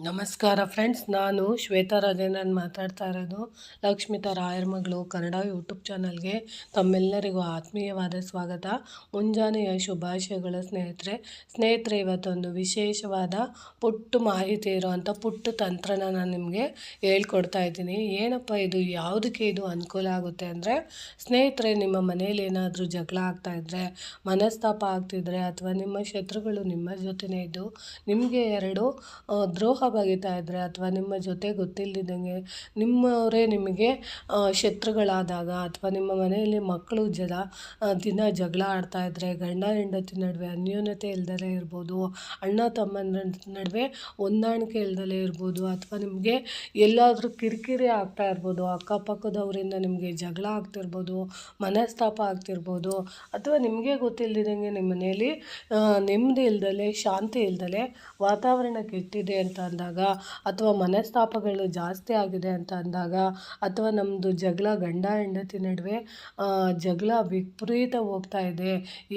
ನಮಸ್ಕಾರ ಫ್ರೆಂಡ್ಸ್, ನಾನು ಶ್ವೇತಾ ರಾಜೇಂದ್ರನ್ ಮಾತಾಡ್ತಾ ಇರೋದು. ಲಕ್ಷ್ಮಿತಾ ರಾಯರ ಮಗಳು ಕನ್ನಡ ಯೂಟ್ಯೂಬ್ ಚಾನಲ್ಗೆ ತಮ್ಮೆಲ್ಲರಿಗೂ ಆತ್ಮೀಯವಾದ ಸ್ವಾಗತ. ಮುಂಜಾನೆಯ ಶುಭಾಶಯಗಳು ಸ್ನೇಹಿತರೆ. ಇವತ್ತೊಂದು ವಿಶೇಷವಾದ ಪುಟ್ಟ ಮಾಹಿತಿ ಇರುವಂಥ ಪುಟ್ಟ ತಂತ್ರನ ನಾನು ನಿಮಗೆ ಹೇಳ್ಕೊಡ್ತಾ ಇದ್ದೀನಿ. ಏನಪ್ಪ ಇದು, ಯಾವುದಕ್ಕೆ ಇದು ಅನುಕೂಲ ಆಗುತ್ತೆ ಅಂದರೆ, ಸ್ನೇಹಿತರೆ, ನಿಮ್ಮ ಮನೇಲಿ ಏನಾದರೂ ಜಗಳ ಆಗ್ತಾಯಿದ್ರೆ, ಮನಸ್ತಾಪ ಆಗ್ತಿದ್ರೆ, ಅಥವಾ ನಿಮ್ಮ ಶತ್ರುಗಳು ನಿಮ್ಮ ಜೊತೆನೇ ಇದ್ದು ನಿಮಗೆ ದ್ರೋಹ ಬಗೆತಾ ಇದ್ದರೆ, ಅಥವಾ ನಿಮ್ಮ ಜೊತೆ ಗೊತ್ತಿಲ್ಲದಂಗೆ ನಿಮ್ಮವರೇ ನಿಮಗೆ ಶತ್ರುಗಳಾದಾಗ, ಅಥವಾ ನಿಮ್ಮ ಮನೆಯಲ್ಲಿ ಮಕ್ಕಳು ದಿನ ಜಗಳ ಆಡ್ತಾ ಇದ್ದರೆ, ಗಂಡ ಹೆಂಡತಿ ನಡುವೆ ಅನ್ಯೋನ್ಯತೆ ಇಲ್ದಲೇ ಇರ್ಬೋದು, ಅಣ್ಣ ತಮ್ಮನ ನಡುವೆ ಹೊಂದಾಣಿಕೆ ಇಲ್ದಲೇ ಇರ್ಬೋದು, ಅಥವಾ ನಿಮಗೆ ಎಲ್ಲಾದರೂ ಕಿರಿಕಿರಿ ಆಗ್ತಾ ಇರ್ಬೋದು, ಅಕ್ಕಪಕ್ಕದವರಿಂದ ನಿಮಗೆ ಜಗಳ ಆಗ್ತಿರ್ಬೋದು, ಮನಸ್ತಾಪ ಆಗ್ತಿರ್ಬೋದು, ಅಥವಾ ನಿಮಗೆ ಗೊತ್ತಿಲ್ಲದಂಗೆ ನಿಮ್ಮ ಮನೆಯಲ್ಲಿ ನೆಮ್ಮದಿ ಇಲ್ದಲೆ, ಶಾಂತಿ ಇಲ್ದಲೆ ವಾತಾವರಣ ಕೆಟ್ಟಿದೆ ಅಂತ ಅಂದಾಗ, ಅಥವಾ ಮನಸ್ತಾಪಗಳು ಜಾಸ್ತಿ ಆಗಿದೆ ಅಂತ ಅಂದಾಗ, ಅಥವಾ ನಮ್ಮದು ಜಗಳ ಗಂಡ ಹೆಂಡತಿ ನಡುವೆ ಜಗಳ ವಿಪರೀತ ಹೋಗ್ತಾ ಇದೆ,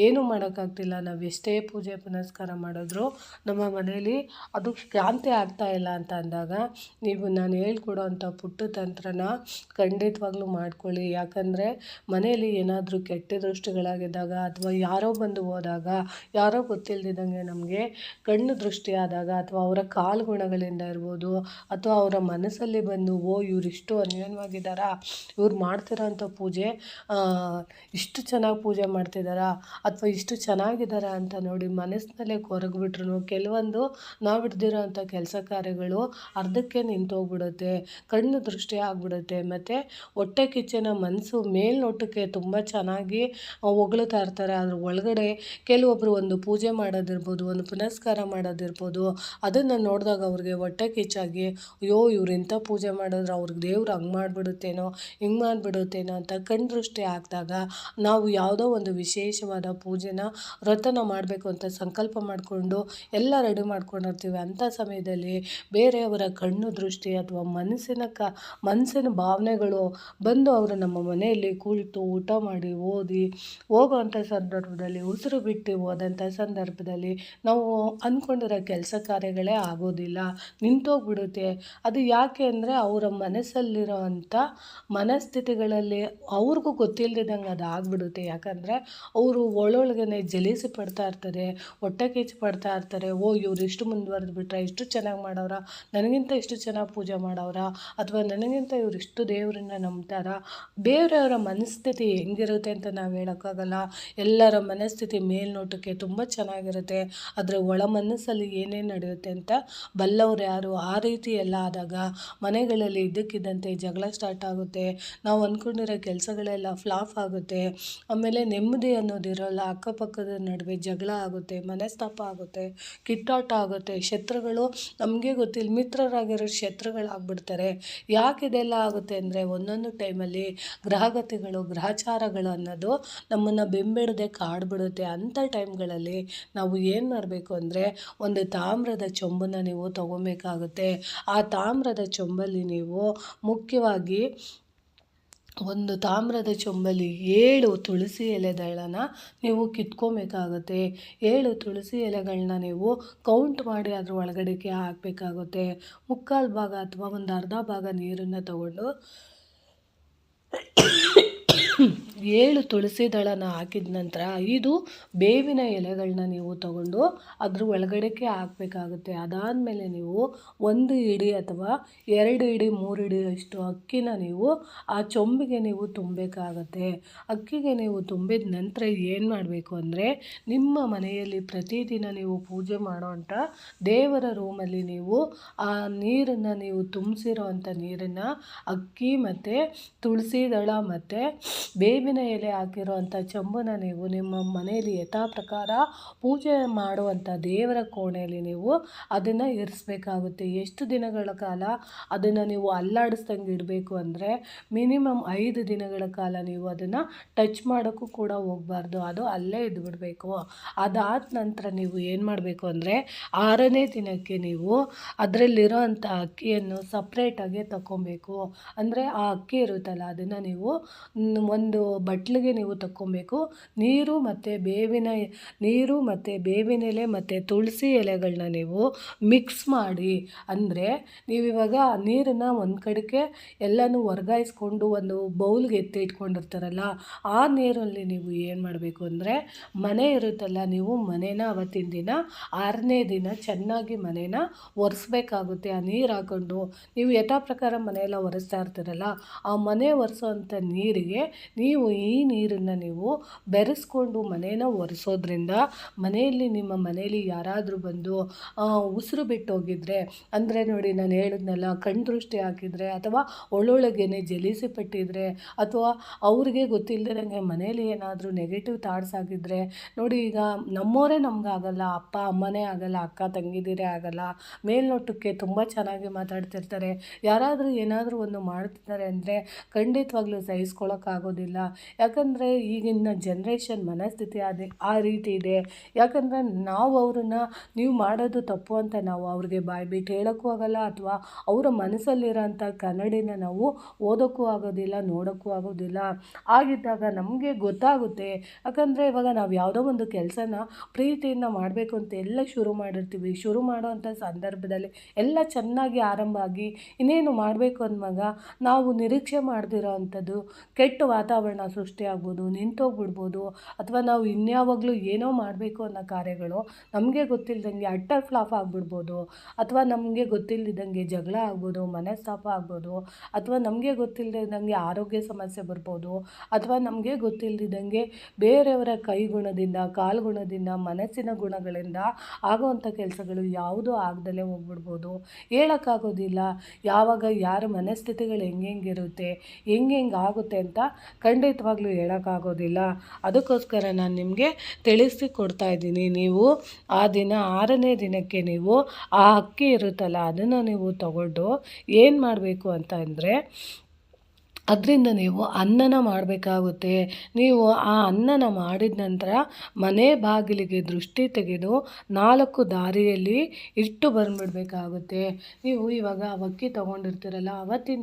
ಏನೂ ಮಾಡೋಕ್ಕಾಗ್ತಿಲ್ಲ, ನಾವು ಎಷ್ಟೇ ಪೂಜೆ ಪುನಸ್ಕಾರ ಮಾಡಿದ್ರು ನಮ್ಮ ಮನೆಯಲ್ಲಿ ಅದು ಶಾಂತಿ ಆಗ್ತಾ ಇಲ್ಲ ಅಂತ ಅಂದಾಗ, ನೀವು ನಾನು ಹೇಳ್ಕೊಡೋ ಅಂಥ ಪುಟ್ಟ ತಂತ್ರನ ಖಂಡಿತವಾಗ್ಲೂ ಮಾಡ್ಕೊಳ್ಳಿ. ಯಾಕಂದರೆ ಮನೆಯಲ್ಲಿ ಏನಾದರೂ ಕೆಟ್ಟ ದೃಷ್ಟಿಗಳಾಗಿದ್ದಾಗ, ಅಥವಾ ಯಾರೋ ಬಂದು ಹೋದಾಗ, ಯಾರೋ ಗೊತ್ತಿಲ್ಲದಿದ್ದಂಗೆ ನಮಗೆ ಕಣ್ಣು ದೃಷ್ಟಿ ಆದಾಗ, ಅಥವಾ ಅವರ ಕಾಲ್ಗುಣಗಳಿಂದ ಇರ್ಬೋದು, ಅಥವಾ ಅವರ ಮನಸ್ಸಲ್ಲಿ ಬಂದು ಇವರಿಷ್ಟು ಅನ್ಯೋನ್ಯವಾಗಿದ್ದಾರಾ, ಇವ್ರು ಮಾಡ್ತಿರೋಂಥ ಪೂಜೆ ಇಷ್ಟು ಚೆನ್ನಾಗಿ ಪೂಜೆ ಮಾಡ್ತಿದ್ದಾರಾ, ಅಥವಾ ಇಷ್ಟು ಚೆನ್ನಾಗಿದ್ದಾರಾ ಅಂತ ನೋಡಿ ಮನಸ್ಸಿನಲ್ಲೇ ಕೊರಗ್ಬಿಟ್ರು ಕೆಲವೊಂದು ನಾವು ಹಿಡ್ದಿರೋ ಅಂಥ ಕೆಲಸ ಕಾರ್ಯಗಳು ಅರ್ಧಕ್ಕೆ ನಿಂತೋಗ್ಬಿಡುತ್ತೆ, ಕಣ್ಣು ದೃಷ್ಟಿ ಆಗಿಬಿಡುತ್ತೆ. ಮತ್ತು ಹೊಟ್ಟೆ ಕಿಚ್ಚನ ಮನಸ್ಸು ಮೇಲ್ನೋಟಕ್ಕೆ ತುಂಬ ಚೆನ್ನಾಗಿ ಹೊಗಳ್ತಾ ಇರ್ತಾರೆ, ಅದ್ರ ಒಳಗಡೆ ಕೆಲವೊಬ್ಬರು ಒಂದು ಪೂಜೆ ಮಾಡೋದಿರ್ಬೋದು, ಒಂದು ಪುನಸ್ಕಾರ ಮಾಡೋದಿರ್ಬೋದು, ಅದನ್ನು ನೋಡಿದಾಗ ಅವ್ರಿಗೆ ಹೊಟ್ಟೆ ಕಿಚ್ಚಾಗಿ, ಅಯ್ಯೋ ಇವ್ರು ಇಂಥ ಪೂಜೆ ಮಾಡಿದ್ರೆ ಅವ್ರಿಗೆ ದೇವ್ರು ಹಂಗೆ ಮಾಡಿಬಿಡುತ್ತೇನೋ, ಹಿಂಗೆ ಮಾಡಿಬಿಡುತ್ತೇನೋ ಅಂತ ಕಣ್ಣು ದೃಷ್ಟಿ ಹಾಕಿದಾಗ, ನಾವು ಯಾವುದೋ ಒಂದು ವಿಶೇಷವಾದ ಪೂಜೆನ ವ್ರತನ ಮಾಡಬೇಕು ಅಂತ ಸಂಕಲ್ಪ ಮಾಡಿಕೊಂಡು ಎಲ್ಲ ರೆಡಿ ಮಾಡ್ಕೊಂಡಿರ್ತೀವಿ. ಅಂಥ ಸಮಯದಲ್ಲಿ ಬೇರೆಯವರ ಕಣ್ಣು ದೃಷ್ಟಿ ಅಥವಾ ಮನಸ್ಸಿನ ಭಾವನೆಗಳು ಬಂದು ಅವರು ನಮ್ಮ ಮನೆಯಲ್ಲಿ ಕುಳಿತು ಊಟ ಮಾಡಿ ಹೋಗೋವಂಥ ಸಂದರ್ಭದಲ್ಲಿ, ಉಸಿರು ಬಿಟ್ಟು ಹೋದಂಥ ಸಂದರ್ಭದಲ್ಲಿ ನಾವು ಅಂದ್ಕೊಂಡಿರೋ ಕೆಲಸ ಕಾರ್ಯಗಳೇ ಆಗೋದಿಲ್ಲ, ನಿಂತೋಗ್ಬಿಡುತ್ತೆ. ಅದು ಯಾಕೆ ಅಂದರೆ ಅವರ ಮನಸ್ಸಲ್ಲಿರೋ ಅಂಥ ಮನಸ್ಥಿತಿಗಳಲ್ಲಿ ಅವ್ರಿಗೂ ಗೊತ್ತಿಲ್ಲದಂಗೆ ಅದು ಆಗಿಬಿಡುತ್ತೆ. ಯಾಕಂದರೆ ಅವರು ಒಳೊಳಗನೆ ಜಲೀಸಿ ಪಡ್ತಾ ಇರ್ತಾರೆ, ಹೊಟ್ಟೆ ಕಿಚ್ಚು ಪಡ್ತಾ ಇರ್ತಾರೆ. ಇವ್ರು ಇಷ್ಟು ಮುಂದುವರೆದು ಬಿಟ್ರೆ, ಇಷ್ಟು ಚೆನ್ನಾಗಿ ಮಾಡೋರ, ನನಗಿಂತ ಇಷ್ಟು ಚೆನ್ನಾಗಿ ಪೂಜೆ ಮಾಡೋರ, ಅಥವಾ ನನಗಿಂತ ಇವ್ರು ಇಷ್ಟು ದೇವರನ್ನ ನಂಬ್ತಾರ. ಬೇರೆಯವರ ಮನಸ್ಥಿತಿ ಹೆಂಗಿರುತ್ತೆ ಅಂತ ನಾವು ಹೇಳೋಕ್ಕಾಗಲ್ಲ. ಎಲ್ಲರ ಮನಸ್ಥಿತಿ ಮೇಲ್ನೋಟಕ್ಕೆ ತುಂಬ ಚೆನ್ನಾಗಿರುತ್ತೆ, ಆದರೆ ಒಳ ಮನಸ್ಸಲ್ಲಿ ಏನೇನು ನಡೆಯುತ್ತೆ ಅಂತ ಬಲ್ಲವ್ರು ಯಾರು. ಆ ರೀತಿ ಎಲ್ಲ ಆದಾಗ ಮನೆಗಳಲ್ಲಿ ಇದ್ದಕ್ಕಿದ್ದಂತೆ ಜಗಳ ಸ್ಟಾರ್ಟ್ ಆಗುತ್ತೆ, ನಾವು ಅಂದ್ಕೊಂಡಿರೋ ಕೆಲಸಗಳೆಲ್ಲ ಫ್ಲಾಪ್ ಆಗುತ್ತೆ, ಆಮೇಲೆ ನೆಮ್ಮದಿ ಅನ್ನೋದಿರೋಲ್ಲ, ಅಕ್ಕಪಕ್ಕದ ನಡುವೆ ಜಗಳ ಆಗುತ್ತೆ, ಮನಸ್ತಾಪ ಆಗುತ್ತೆ, ಕಿತ್ತಾಟ ಆಗುತ್ತೆ, ಶತ್ರುಗಳು ನಮಗೆ ಗೊತ್ತಿಲ್ಲ ಮಿತ್ರರಾಗಿರೋ ಶತ್ರುಗಳಾಗ್ಬಿಡ್ತಾರೆ. ಯಾಕೆ ಇದೆಲ್ಲ ಆಗುತ್ತೆ ಅಂದರೆ, ಒಂದೊಂದು ಟೈಮಲ್ಲಿ ಗ್ರಹಚಾರಗಳು ಅನ್ನೋದು ನಮ್ಮನ್ನು ಬೆಂಬಿಡದೆ ಕಾಡ್ಬಿಡುತ್ತೆ. ಅಂಥ ಟೈಮ್ಗಳಲ್ಲಿ ನಾವು ಏನು ಮಾಡಬೇಕು ಅಂದರೆ, ಒಂದು ತಾಮ್ರದ ಚೊಂಬನ್ನು ನೀವು ತೊಗೊಬೇಕಾಗುತ್ತೆ. ಆ ತಾಮ್ರದ ಚೊಂಬಲ್ಲಿ ನೀವು ಮುಖ್ಯವಾಗಿ ಒಂದು ತಾಮ್ರದ ಚೊಂಬಲ್ಲಿ 7 ತುಳಸಿ ಎಲೆಗಳನ್ನ ನೀವು ಕಿತ್ಕೊಬೇಕಾಗುತ್ತೆ. 7 ತುಳಸಿ ಎಲೆಗಳನ್ನ ನೀವು ಕೌಂಟ್ ಮಾಡಿ ಅದ್ರ ಒಳಗಡೆಗೆ ಹಾಕಬೇಕಾಗುತ್ತೆ. ಮುಕ್ಕಾಲು ಭಾಗ ಅಥವಾ ಒಂದು ಅರ್ಧ ಭಾಗ ನೀರನ್ನು ತಗೊಂಡು 7 ತುಳಸಿ ದಳನ ಹಾಕಿದ ನಂತರ 5 ಬೇವಿನ ಎಲೆಗಳನ್ನ ನೀವು ತಗೊಂಡು ಅದ್ರ ಒಳಗಡೆಗೆ ಹಾಕಬೇಕಾಗುತ್ತೆ. ಅದಾದಮೇಲೆ ನೀವು 1 ಹಿಡಿ ಅಥವಾ 2 ಹಿಡಿ 3 ಹಿಡಿ ಅಷ್ಟು ಅಕ್ಕಿನ ನೀವು ಆ ಚೊಂಬಿಗೆ ನೀವು ತುಂಬಬೇಕಾಗತ್ತೆ. ಅಕ್ಕಿಗೆ ನೀವು ತುಂಬಿದ ನಂತರ ಏನು ಮಾಡಬೇಕು ಅಂದರೆ, ನಿಮ್ಮ ಮನೆಯಲ್ಲಿ ಪ್ರತಿದಿನ ನೀವು ಪೂಜೆ ಮಾಡೋವಂಥ ದೇವರ ರೂಮಲ್ಲಿ ನೀವು ಆ ನೀರನ್ನು ನೀವು ತುಂಬಿಸಿರೋ ಅಂಥ ನೀರನ್ನು ಅಕ್ಕಿ ಮತ್ತು ತುಳಸಿ ದಳ ಮತ್ತು ಬೇವಿನ ಬೇವಿನ ಎಲೆ ಹಾಕಿರುವಂಥ ಚೆಂಬನ್ನ ನೀವು ನಿಮ್ಮ ಮನೆಯಲ್ಲಿ ಯಥಾ ಪ್ರಕಾರ ಪೂಜೆ ಮಾಡುವಂಥ ದೇವರ ಕೋಣೆಯಲ್ಲಿ ನೀವು ಅದನ್ನು ಇರಿಸ್ಬೇಕಾಗುತ್ತೆ. ಎಷ್ಟು ದಿನಗಳ ಕಾಲ ಅದನ್ನು ನೀವು ಅಲ್ಲಾಡಿಸ್ದಂಗೆ ಇಡಬೇಕು ಅಂದರೆ ಮಿನಿಮಮ್ 5 ದಿನಗಳ ಕಾಲ ನೀವು ಅದನ್ನು ಟಚ್ ಮಾಡೋಕ್ಕೂ ಕೂಡ ಹೋಗಬಾರ್ದು, ಅದು ಅಲ್ಲೇ ಇದ್ಬಿಡಬೇಕು. ಅದಾದ ನಂತರ ನೀವು ಏನು ಮಾಡಬೇಕು ಅಂದರೆ 6ನೇ ದಿನಕ್ಕೆ ನೀವು ಅದರಲ್ಲಿರೋ ಅಂಥ ಅಕ್ಕಿಯನ್ನು ಸಪ್ರೇಟಾಗಿ ತಗೊಬೇಕು. ಅಂದರೆ ಆ ಅಕ್ಕಿ ಇರುತ್ತಲ್ಲ ಅದನ್ನು ನೀವು ಒಂದು ಬಟ್ಲಿಗೆ ನೀವು ತಗೊಬೇಕು. ನೀರು ಮತ್ತು ಬೇವಿನ ಎಲೆ ಮತ್ತು ತುಳಸಿ ಎಲೆಗಳನ್ನ ನೀವು ಮಿಕ್ಸ್ ಮಾಡಿ, ಅಂದರೆ ನೀವಿವಾಗ ನೀರನ್ನು ಒಂದು ಕಡೆಗೆ ಎಲ್ಲನೂ ವರ್ಗಾಯಿಸ್ಕೊಂಡು ಒಂದು ಬೌಲ್ಗೆ ಇಟ್ಕೊಂಡಿರ್ತಾರಲ್ಲ, ಆ ನೀರಲ್ಲಿ ನೀವು ಏನು ಮಾಡಬೇಕು ಅಂದರೆ ಮನೆ ಇರುತ್ತಲ್ಲ, ನೀವು ಮನೇನ ಅವತ್ತಿನ ದಿನ 6ನೇ ದಿನ ಚೆನ್ನಾಗಿ ಮನೇನ ಒರೆಸ್ಬೇಕಾಗುತ್ತೆ. ಆ ನೀರು ಹಾಕ್ಕೊಂಡು ನೀವು ಯಥಾ ಪ್ರಕಾರ ಮನೆಯೆಲ್ಲ ಒರೆಸ್ತಾ ಇರ್ತೀರಲ್ಲ, ಆ ಮನೆ ಒರೆಸೋವಂಥ ನೀರಿಗೆ ನೀವು ಈ ನೀರನ್ನು ನೀವು ಬೆರೆಸ್ಕೊಂಡು ಮನೇನ ಒರೆಸೋದ್ರಿಂದ ನಿಮ್ಮ ಮನೆಯಲ್ಲಿ ಯಾರಾದರೂ ಬಂದು ಉಸಿರು ಬಿಟ್ಟೋಗಿದ್ರೆ, ಅಂದರೆ ನೋಡಿ ನಾನು ಹೇಳಿದ್ನಲ್ಲ, ಕಣ್ಣು ದೃಷ್ಟಿ ಹಾಕಿದರೆ ಅಥವಾ ಒಳ್ಳೊಳಗೇನೆ ಜಲಿಸಿ ಪಟ್ಟಿದ್ರೆ ಅಥವಾ ಅವ್ರಿಗೆ ಗೊತ್ತಿಲ್ಲದಂಗೆ ಮನೇಲಿ ಏನಾದರೂ ನೆಗೆಟಿವ್ ಥಾಟ್ಸ್ ಆಗಿದ್ದರೆ, ನೋಡಿ ಈಗ ನಮ್ಮವರೇ ನಮಗಾಗಲ್ಲ, ಅಪ್ಪ ಅಮ್ಮನೇ ಆಗಲ್ಲ, ಅಕ್ಕ ತಂಗಿದಿರೇ ಆಗಲ್ಲ, ಮೇಲ್ನೋಟಕ್ಕೆ ತುಂಬ ಚೆನ್ನಾಗಿ ಮಾತಾಡ್ತಿರ್ತಾರೆ, ಯಾರಾದರೂ ಏನಾದರೂ ಒಂದು ಮಾಡ್ತಿದ್ದಾರೆ ಅಂದರೆ ಖಂಡಿತವಾಗ್ಲೂ ಸಹಿಸ್ಕೊಳ್ಳೋಕ್ಕಾಗೋದಿಲ್ಲ. ಯಾಕಂದರೆ ಈಗಿನ ಜನ್ರೇಷನ್ ಮನಸ್ಥಿತಿ ಆ ರೀತಿ ಇದೆ. ಯಾಕಂದರೆ ನಾವು ಅವ್ರನ್ನ ನೀವು ಮಾಡೋದು ತಪ್ಪು ಅಂತ ನಾವು ಅವ್ರಿಗೆ ಬಾಯ್ಬಿಟ್ಟು ಹೇಳೋಕ್ಕೂ ಆಗಲ್ಲ, ಅಥವಾ ಅವರ ಮನಸ್ಸಲ್ಲಿರೋಂಥ ಕನ್ನಡಿನ ನಾವು ಓದೋಕ್ಕೂ ಆಗೋದಿಲ್ಲ, ನೋಡೋಕ್ಕೂ ಆಗೋದಿಲ್ಲ. ಆಗಿದ್ದಾಗ ನಮಗೆ ಗೊತ್ತಾಗುತ್ತೆ. ಯಾಕಂದರೆ ಇವಾಗ ನಾವು ಯಾವುದೋ ಒಂದು ಕೆಲಸನ ಪ್ರೀತಿಯಿಂದ ಮಾಡಬೇಕು ಅಂತ ಎಲ್ಲ ಶುರು ಮಾಡಿರ್ತೀವಿ. ಶುರು ಮಾಡೋವಂಥ ಸಂದರ್ಭದಲ್ಲಿ ಎಲ್ಲ ಚೆನ್ನಾಗಿ ಆರಂಭ ಆಗಿ ಇನ್ನೇನು ಮಾಡಬೇಕು ಅಂದಾಗ ನಾವು ನಿರೀಕ್ಷೆ ಮಾಡದಿರೋ ಅಂಥದ್ದು ಕೆಟ್ಟ ವಾತಾವರಣ ಸೃಷ್ಟಿಯಾಗ್ಬೋದು, ನಿಂತೋಗ್ಬಿಡ್ಬೋದು, ಅಥವಾ ನಾವು ಇನ್ಯಾವಾಗಲೂ ಏನೋ ಮಾಡಬೇಕು ಅನ್ನೋ ಕಾರ್ಯಗಳು ನಮಗೆ ಗೊತ್ತಿಲ್ಲದಂಗೆ ಅಟ್ಟರ್ ಫ್ಲಾಪ್ ಆಗಿಬಿಡ್ಬೋದು, ಅಥವಾ ನಮಗೆ ಗೊತ್ತಿಲ್ಲದಂಗೆ ಜಗಳ ಆಗ್ಬೋದು, ಮನಸ್ತಾಪ ಆಗ್ಬೋದು, ಅಥವಾ ನಮಗೆ ಗೊತ್ತಿಲ್ಲದಂಗೆ ಆರೋಗ್ಯ ಸಮಸ್ಯೆ ಬರ್ಬೋದು, ಅಥವಾ ನಮಗೆ ಗೊತ್ತಿಲ್ಲದಂಗೆ ಬೇರೆಯವರ ಕೈಗುಣದಿಂದ, ಕಾಲ್ಗುಣದಿಂದ, ಮನಸ್ಸಿನ ಗುಣಗಳಿಂದ ಆಗುವಂಥ ಕೆಲಸಗಳು ಯಾವುದೂ ಆಗದಲ್ಲೇ ಹೋಗ್ಬಿಡ್ಬೋದು. ಹೇಳೋಕ್ಕಾಗೋದಿಲ್ಲ ಯಾವಾಗ ಯಾರ ಮನಸ್ಥಿತಿಗಳು ಹೆಂಗಿರುತ್ತೆ, ಹೆಂಗೆ ಆಗುತ್ತೆ ಅಂತ ಖಂಡಿತವಾಗ್ಲೂ ಹೇಳೋಕ್ಕಾಗೋದಿಲ್ಲ. ಅದಕ್ಕೋಸ್ಕರ ನಾನು ನಿಮಗೆ ತಿಳಿಸಿ ಕೊಡ್ತಾ ಇದ್ದೀನಿ. ನೀವು ಆ ದಿನ 6ನೇ ದಿನಕ್ಕೆ ನೀವು ಆ ಅಕ್ಕಿ ಇರುತ್ತಲ್ಲ ಅದನ್ನು ನೀವು ತಗೊಂಡು ಏನು ಮಾಡಬೇಕು ಅಂತ ಅಂದರೆ ಅದರಿಂದ ನೀವು ಅನ್ನನ ಮಾಡಬೇಕಾಗುತ್ತೆ. ನೀವು ಆ ಅನ್ನನ ಮಾಡಿದ ನಂತರ ಮನೆ ಬಾಗಿಲಿಗೆ ದೃಷ್ಟಿ ತೆಗೆದು 4 ದಾರಿಯಲ್ಲಿ ಇಟ್ಟು ಬಂದುಬಿಡ್ಬೇಕಾಗುತ್ತೆ. ನೀವು ಇವಾಗ ಅಕ್ಕಿ ತೊಗೊಂಡಿರ್ತೀರಲ್ಲ, ಅವತ್ತಿನ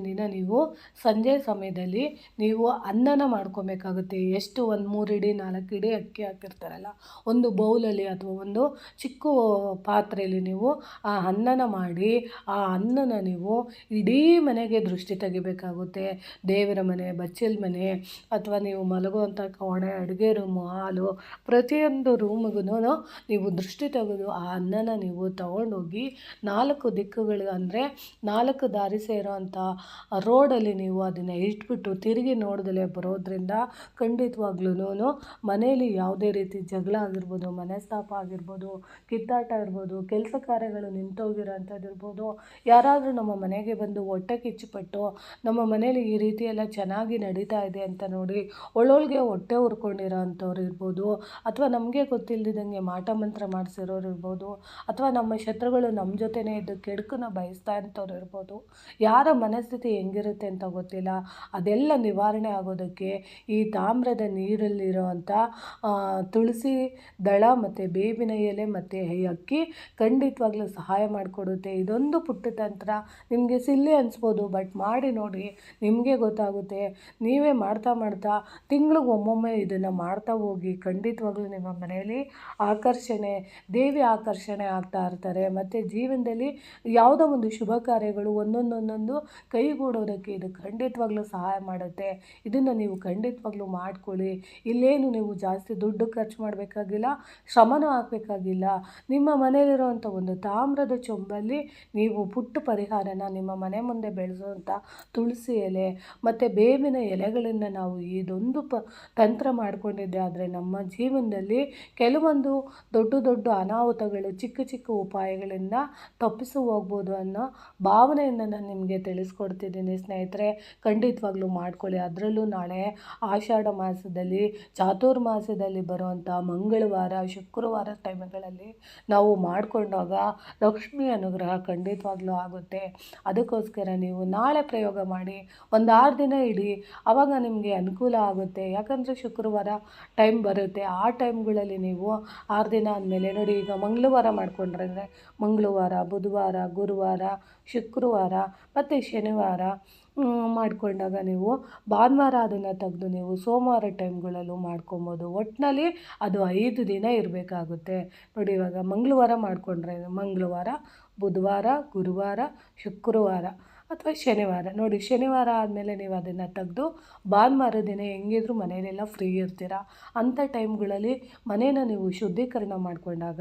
ದಿನ ನೀವು ಸಂಜೆ ಸಮಯದಲ್ಲಿ ನೀವು ಅನ್ನನ ಮಾಡ್ಕೊಬೇಕಾಗುತ್ತೆ. ಎಷ್ಟು ಒಂದು 3 ಇಡಿ 4 ಇಡಿ ಅಕ್ಕಿ ಹಾಕಿರ್ತಾರಲ್ಲ, ಒಂದು ಬೌಲಲ್ಲಿ ಅಥವಾ ಒಂದು ಚಿಕ್ಕ ಪಾತ್ರೆಯಲ್ಲಿ ನೀವು ಆ ಅನ್ನನ ಮಾಡಿ, ಆ ಅನ್ನನ ನೀವು ಇಡೀ ಮನೆಗೆ ದೃಷ್ಟಿ ತೆಗಿಬೇಕಾಗುತ್ತೆ. ದೇವರ ಮನೆ, ಬಚ್ಚಲ ಮನೆ, ಅಥವಾ ನೀವು ಮಲಗುವಂಥ ಕೋಣೆ, ಅಡುಗೆ ರೂಮು, ಹಾಲು, ಪ್ರತಿಯೊಂದು ರೂಮಿಗೂ ನೀವು ದೃಷ್ಟಿ ತೆಗೆದು ಆ ಅನ್ನನ ನೀವು ತಗೊಂಡೋಗಿ 4 ದಿಕ್ಕುಗಳಿಗೆ, ಅಂದರೆ 4 ದಾರಿ ಸೇರೋವಂಥ ರೋಡಲ್ಲಿ ನೀವು ಅದನ್ನು ಇಟ್ಬಿಟ್ಟು ತಿರುಗಿ ನೋಡ್ದಲೇ ಬರೋದ್ರಿಂದ ಖಂಡಿತವಾಗ್ಲೂ ಮನೆಯಲ್ಲಿ ಯಾವುದೇ ರೀತಿ ಜಗಳ ಆಗಿರ್ಬೋದು, ಮನಸ್ತಾಪ ಆಗಿರ್ಬೋದು, ಕಿತ್ತಾಟ ಇರ್ಬೋದು, ಕೆಲಸ ಕಾರ್ಯಗಳು ನಿಂತೋಗಿರೋ ಅಂಥದ್ದು ಇರ್ಬೋದು, ಯಾರಾದರೂ ನಮ್ಮ ಮನೆಗೆ ಬಂದು ಹೊಟ್ಟೆ ಕಿಚ್ಚುಪಟ್ಟು ನಮ್ಮ ಮನೇಲಿ ಈ ರೀತಿ ಎಲ್ಲ ಚೆನ್ನಾಗಿ ನಡೀತಾ ಇದೆ ಅಂತ ನೋಡಿ ಒಳ್ಳೊಳಗೆ ಹೊಟ್ಟೆ ಉರ್ಕೊಂಡಿರೋ ಅಂಥವ್ರು ಇರ್ಬೋದು, ಅಥವಾ ನಮಗೆ ಗೊತ್ತಿಲ್ಲದಂಗೆ ಮಾಟ ಮಂತ್ರ ಮಾಡಿಸಿರೋರು ಇರ್ಬೋದು, ಅಥವಾ ನಮ್ಮ ಶತ್ರುಗಳು ನಮ್ಮ ಜೊತೆನೇ ಇದ್ದು ಕೆಡುಕನ್ನ ಬಯಸ್ತಾ ಅಂಥವ್ರು ಇರ್ಬೋದು. ಯಾರ ಮನಸ್ಥಿತಿ ಹೆಂಗಿರುತ್ತೆ ಅಂತ ಗೊತ್ತಿಲ್ಲ. ಅದೆಲ್ಲ ನಿವಾರಣೆ ಆಗೋದಕ್ಕೆ ಈ ತಾಮ್ರದ ನೀರಲ್ಲಿರೋವಂಥ ತುಳಸಿ ದಳ ಮತ್ತು ಬೇವಿನ ಎಲೆ ಮತ್ತು ಈ ಅಕ್ಕಿ ಖಂಡಿತವಾಗ್ಲೂ ಸಹಾಯ ಮಾಡಿಕೊಡುತ್ತೆ. ಇದೊಂದು ಪುಟ್ಟ ತಂತ್ರ ನಿಮಗೆ ಸಿಲ್ಲಿ ಅನಿಸ್ಬೋದು, ಬಟ್ ಮಾಡಿ ನೋಡಿ, ನಿಮಗೆ ಗೊತ್ತಾಗುತ್ತೆ. ನೀವೇ ಮಾಡ್ತಾ ತಿಂಗಳಿಗೆ ಒಮ್ಮೊಮ್ಮೆ ಇದನ್ನು ಮಾಡ್ತಾ ಹೋಗಿ, ಖಂಡಿತವಾಗ್ಲೂ ನಿಮ್ಮ ಮನೆಯಲ್ಲಿ ದೇವಿ ಆಕರ್ಷಣೆ ಆಗ್ತಾ ಇರ್ತಾರೆ. ಮತ್ತು ಜೀವನದಲ್ಲಿ ಯಾವುದೋ ಒಂದು ಶುಭ ಕಾರ್ಯಗಳು ಒಂದೊಂದು ಕೈಗೂಡೋದಕ್ಕೆ ಇದು ಖಂಡಿತವಾಗ್ಲೂ ಸಹಾಯ ಮಾಡುತ್ತೆ. ಇದನ್ನು ನೀವು ಖಂಡಿತವಾಗ್ಲೂ ಮಾಡ್ಕೊಳ್ಳಿ. ಇಲ್ಲೇನು ನೀವು ಜಾಸ್ತಿ ದುಡ್ಡು ಖರ್ಚು ಮಾಡಬೇಕಾಗಿಲ್ಲ, ಶ್ರಮನೂ ಹಾಕಬೇಕಾಗಿಲ್ಲ. ನಿಮ್ಮ ಮನೆಯಲ್ಲಿರುವಂಥ ಒಂದು ತಾಮ್ರದ ಚೊಂಬಲ್ಲಿ ನೀವು ಪುಟ್ಟ ಪರಿಹಾರನ ನಿಮ್ಮ ಮನೆ ಮುಂದೆ ಬೆಳೆಸುವಂಥ ತುಳಸಿ ಎಲೆ ಮತ್ತು ಬೇವಿನ ಎಲೆಗಳಿಂದ ನಾವು ಇದೊಂದು ತಂತ್ರ ಮಾಡಿಕೊಂಡಿದ್ದೆ ಆದರೆ ನಮ್ಮ ಜೀವನದಲ್ಲಿ ಕೆಲವೊಂದು ದೊಡ್ಡ ದೊಡ್ಡ ಅನಾಹುತಗಳು ಚಿಕ್ಕ ಚಿಕ್ಕ ಉಪಾಯಗಳಿಂದ ತಪ್ಪಿಸಿ ಹೋಗ್ಬೋದು ಅನ್ನೋ ಭಾವನೆಯಿಂದ ನಾನು ನಿಮಗೆ ತಿಳಿಸ್ಕೊಡ್ತಿದ್ದೀನಿ ಸ್ನೇಹಿತರೆ. ಖಂಡಿತವಾಗ್ಲೂ ಮಾಡ್ಕೊಳ್ಳಿ. ಅದರಲ್ಲೂ ನಾಳೆ ಆಷಾಢ ಮಾಸದಲ್ಲಿ ಚಾತುರ್ಮಾಸದಲ್ಲಿ ಬರುವಂಥ ಮಂಗಳವಾರ ಶುಕ್ರವಾರ ಟೈಮ್ಗಳಲ್ಲಿ ನಾವು ಮಾಡಿಕೊಂಡಾಗ ಲಕ್ಷ್ಮಿ ಅನುಗ್ರಹ ಖಂಡಿತವಾಗ್ಲೂ ಆಗುತ್ತೆ. ಅದಕ್ಕೋಸ್ಕರ ನೀವು ನಾಳೆ ಪ್ರಯೋಗ ಮಾಡಿ, ಒಂದು 6 ದಿನ ಇಡಿ, ಆವಾಗ ನಿಮಗೆ ಅನುಕೂಲ ಆಗುತ್ತೆ. ಯಾಕಂದರೆ ಶುಕ್ರವಾರ ಟೈಮ್ ಬರುತ್ತೆ, ಆ ಟೈಮ್ಗಳಲ್ಲಿ ನೀವು 6 ದಿನ ಆದಮೇಲೆ ನೋಡಿ, ಈಗ ಮಂಗಳವಾರ ಮಾಡಿಕೊಂಡ್ರೆ ಅಂದರೆ ಮಂಗಳವಾರ, ಬುಧವಾರ, ಗುರುವಾರ, ಶುಕ್ರವಾರ ಮತ್ತು ಶನಿವಾರ ಮಾಡಿಕೊಂಡಾಗ ನೀವು ಭಾನುವಾರ ಅದನ್ನು ತೆಗೆದು ನೀವು ಸೋಮವಾರ ಟೈಮ್ಗಳಲ್ಲೂ ಮಾಡ್ಕೊಬೋದು. ಒಟ್ಟಿನಲ್ಲಿ ಅದು 5 ದಿನ ಇರಬೇಕಾಗುತ್ತೆ. ನೋಡಿ, ಇವಾಗ ಮಂಗಳವಾರ ಮಾಡಿಕೊಂಡ್ರೆ ಮಂಗಳವಾರ, ಬುಧವಾರ, ಗುರುವಾರ, ಶುಕ್ರವಾರ ಅಥವಾ ಶನಿವಾರ. ನೋಡಿ, ಶನಿವಾರ ಆದಮೇಲೆ ನೀವು ಅದನ್ನು ತೆಗೆದು ಭಾನುವಾರ ದಿನ ಹೆಂಗಿದ್ರು ಮನೆಯಲ್ಲೆಲ್ಲ ಫ್ರೀ ಇರ್ತೀರ. ಅಂಥ ಟೈಮ್ಗಳಲ್ಲಿ ಮನೇನ ನೀವು ಶುದ್ಧೀಕರಣ ಮಾಡಿಕೊಂಡಾಗ,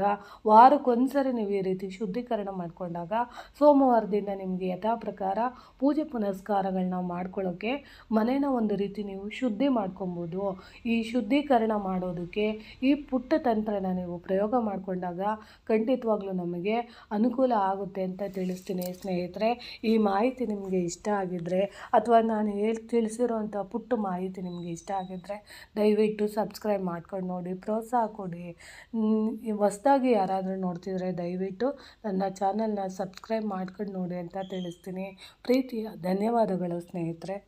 ವಾರಕ್ಕೊಂದ್ಸರಿ ನೀವು ಈ ರೀತಿ ಶುದ್ಧೀಕರಣ ಮಾಡಿಕೊಂಡಾಗ ಸೋಮವಾರದಿಂದ ನಿಮಗೆ ಯಥಾ ಪ್ರಕಾರ ಪೂಜೆ ಪುನಸ್ಕಾರಗಳನ್ನ ಮಾಡ್ಕೊಳ್ಳೋಕ್ಕೆ ಮನೇನ ಒಂದು ರೀತಿ ನೀವು ಶುದ್ಧಿ ಮಾಡ್ಕೊಬೋದು. ಈ ಶುದ್ಧೀಕರಣ ಮಾಡೋದಕ್ಕೆ ಈ ಪುಟ್ಟ ತಂತ್ರನ ನೀವು ಪ್ರಯೋಗ ಮಾಡಿಕೊಂಡಾಗ ಖಂಡಿತವಾಗ್ಲೂ ನಮಗೆ ಅನುಕೂಲ ಆಗುತ್ತೆ ಅಂತ ತಿಳಿಸ್ತೀನಿ ಸ್ನೇಹಿತರೆ. ಈ ಮಾಹಿತಿ ನಿಮಗೆ ಇಷ್ಟ ಆಗಿದ್ದರೆ ಅಥವಾ ನಾನು ತಿಳಿಸಿರೋಂಥ ಪುಟ್ಟ ಮಾಹಿತಿ ನಿಮಗೆ ಇಷ್ಟ ಆಗಿದ್ದರೆ ದಯವಿಟ್ಟು ಸಬ್ಸ್ಕ್ರೈಬ್ ಮಾಡ್ಕೊಂಡು ನೋಡಿ, ಪ್ರೋತ್ಸಾಹ ಕೊಡಿ. ಹೊಸ್ದಾಗಿ ಯಾರಾದರೂ ನೋಡ್ತಿದ್ರೆ ದಯವಿಟ್ಟು ನನ್ನ ಚಾನಲ್ನ ಸಬ್ಸ್ಕ್ರೈಬ್ ಮಾಡ್ಕೊಂಡು ನೋಡಿ ಅಂತ ತಿಳಿಸ್ತೀನಿ. ಪ್ರೀತಿಯ ಧನ್ಯವಾದಗಳು ಸ್ನೇಹಿತರೆ.